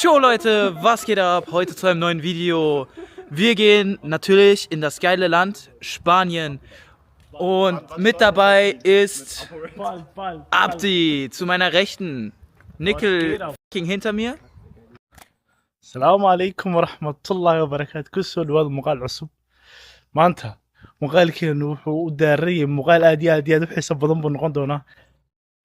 Yo Leute, was geht ab? Heute zu einem neuen Video. Wir gehen natürlich in das geile Land Spanien. Und mit dabei ist Abdi zu meiner Rechten. Nickel hinter mir. السلام عليكم ورحمة الله وبركاته. كسر هذا مقال عصب ما أنت مقال كأنه وداري مقال أدي وحسب بدن بنقدونا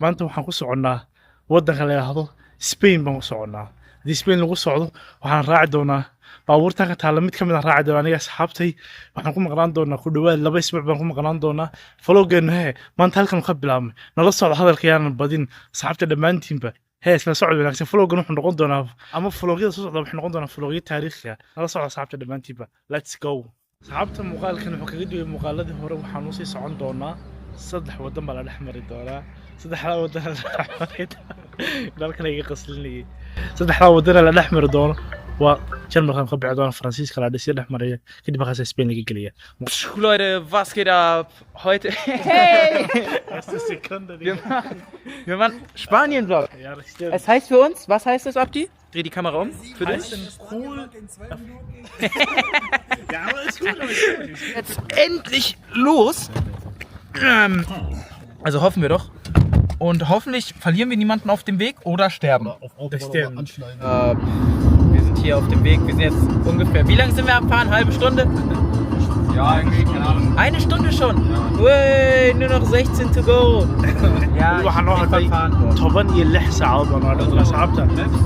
ما أنت وحنقص عنا ودنا خلينا هذا سبين بنقص عنا دي سبين نقص عنا وحنراعدونا باورتك تعلمت كم من راعدونا أنا أصحابتي وحنقوم مقران دونا كل دوال لبى يسمع بنقوم مقران دونا فلوجن هي ما أنت هلك مخبل عم نلصق على هذا الكيان البدين صاحبتي لما أنت به هي اسمها سعود ولكن فلوجن وحنا نقول دونا أما فلوجية صوت وحنا نقول دونا فلوجية تاريخية نلصق على صاحبتي لما أنت به let's go صاحبتي مقال كان حكيدو مقال الذي هو وحنوصي صعون دونا صدح ودن بلا الأحمر دونا صدح لا ودن الأحمر لكن هي قصلني صدح لا ودن الأحمر دونا وكان مخبي دونا فرانسيس كلا دسي الأحمر كده بخاصة إسبانيا كيكلية Leute, was geht ab? Heute. Hey! Wir machen Spanien-Vlog. Es heißt für uns, was heißt das, Abdi? Dreh die Kamera um. Für dich. cool. Ja, aber ist gut. Jetzt endlich los. Also hoffen wir doch. Und hoffentlich verlieren wir niemanden auf dem Weg oder sterben. Wir sind hier auf dem Weg. Wir sind jetzt ungefähr. Wie lange sind wir am Fahren? Halbe Stunde? Ja, irgendwie, keine Ahnung. Eine Stunde schon. Ui, nur noch 16 to go. Ja, waxaan noo hadhay 16 saacadood baan odhan asxaabta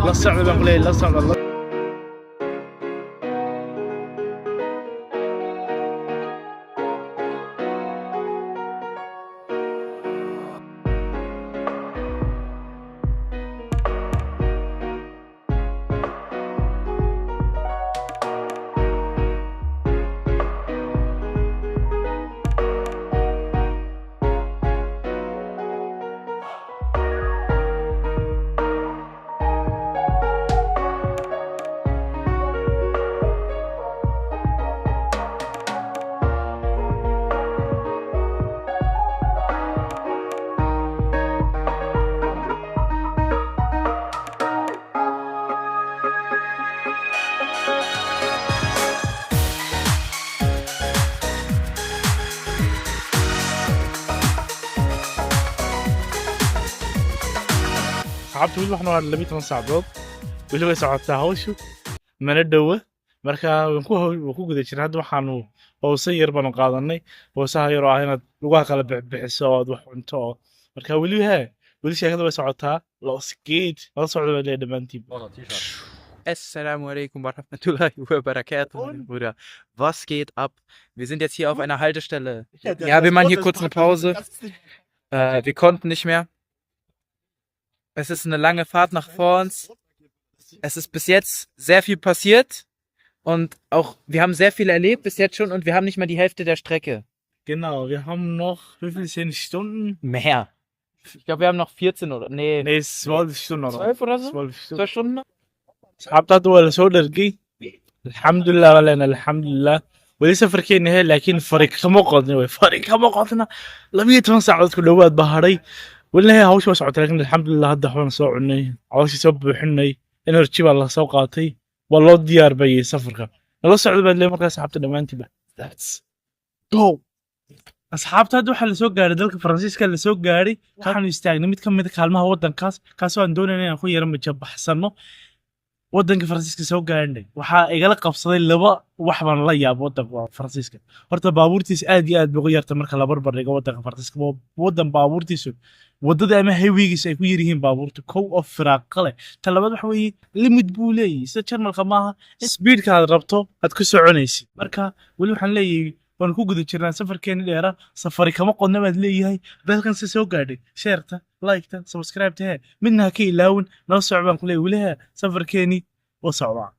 la socda baan leeyahay la socda asxaabta weli waxaan waa 12 saacadood weli way socotaa hawshu mana dhowa marka waan ku guda jirnaa hadda waxaanu hawsa yar baanu qaadanay hawsaha yar oo ah inaad lugaha kala bixiso oo wax cunto oo marka weli sheekada way socotaa la socda baa leeyahay dhammaantiin Assalamu alaikum warahmatullahi wabarakatuh, mein Bruder. Was geht ab? Wir sind jetzt hier auf einer Haltestelle. Ja, wir machen hier kurz eine Pause. Wir konnten nicht mehr. Es ist eine lange Fahrt nach vor uns. Es ist bis jetzt sehr viel passiert. Und auch, wir haben sehr viel erlebt bis jetzt schon und wir haben nicht mal die Hälfte der Strecke. Genau, wir haben noch, wie viel sind Stunden? Mehr. Ich glaube, wir haben noch 14 oder, nee. Nee, 12 Stunden. 12 oder so? 12 Stunden noch? asxaabta hadda waa lasoo dhargay alxamdulilah walena alxamdulilah weli safarkeena he laakiin fari kama qodna 12 saacadood ku dhowaad baa hadhay welina he hawsha waa socotay laakiin alxamdulilah hadda waxbaan soo cunay cawashii soo buuxinay energy baa la soo qaatay waa loo diyaar bayay safarka nala socda baad leeyahay markaa asxaabta dhammaantiiba that's go asxaabta hadda waxaa lasoo gaaray dalka faransiiska lasoo gaaray waxaanu istaagnay mid ka mid a kaalmaha waddankaas kaasoo aan doonayna inaan ku yara majabaxsano waddanka faransiiska soo gaarnay waxaa igala qabsaday laba wax baan la yaabo waddanka faransiiska horta baabuurtiisa aad iyo aad bay ugu yartay marka la barbar dhigo waddanka faransiiska waddan baabuurtiisu waddada ama haywigiisa ay ku yar yihiin baabuurta kow oo firaaqa leh ta labaad waxa weeye limid buu leeyahay sida jarmalka maaha speedka aad rabto aad ku soconaysid marka weli waxaan leeyahay waan ku guda jirnaa safarkeeni dheera safari kama qodna baad leeyahay dalkan se soo gaadhay sheerta liketa subscribe-ta hee midna ha ka ilaawin nala soco baan ku leeyahay weli hee safarkeeni oo socdaa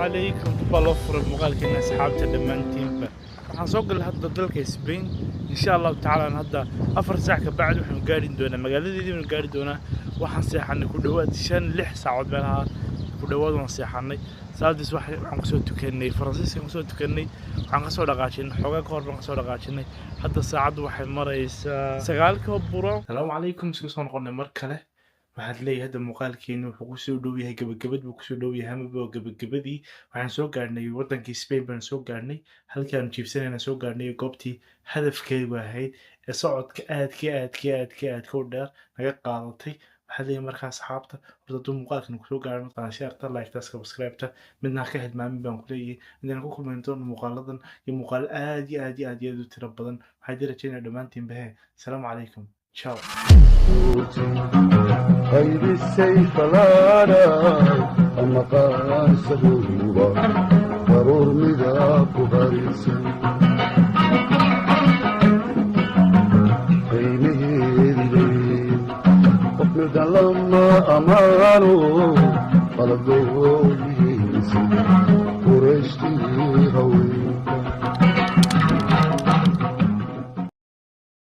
عليكم بالوفر مقالكنا أصحابتنا دمانتين waxaan soo galay hadda dalka Spain insha Allah taala hadda 4 saac ka bacdi waxaan gaari doonaa magaaladeedii waxaan gaari doonaa waxaan seexanay ku dhawaad 5-6 saacadood meelaha ku dhawaad waan seexanay saadis waxaan ku soo tukanay Faransiiska ku soo tukanay waxaan ka soo dhaqaajinay xogaa ka hor baan ka soo dhaqaajinay hadda saacadu waxay maraysaa 9 ka buro Assalaamu calaykum soo noqonay mar kale waxaad leeyahay hadda muuqaalkeenu wuxuu ku soo dhow yahay gabagabad buu ku soo dhow yahay ama gabagabadii waxaan soo gaarnay wadankii Spain baan soo gaarnay halkaan jiibsanayna soo gaarnay goobtii hadafkeedu ahayd ee socodka aadka u dheer naga qaadatay waxaad leeyahay markaa asxaabta horta duu muuqaalkan ku soo gaaray markaan share like subscribe midna ka hilmaamin baan ku leeyahay inaan ku kulmayno doono muuqaaladan iyo muuqaal aad u tiro badan waxaan rajaynayaa dhammaantiin bahe assalaamu calaykum ciao خير السيف لانا أما قان سبوبا ضرور مذاك غريسا قيمه الليل وقمد لما أمانو قلبه ينسي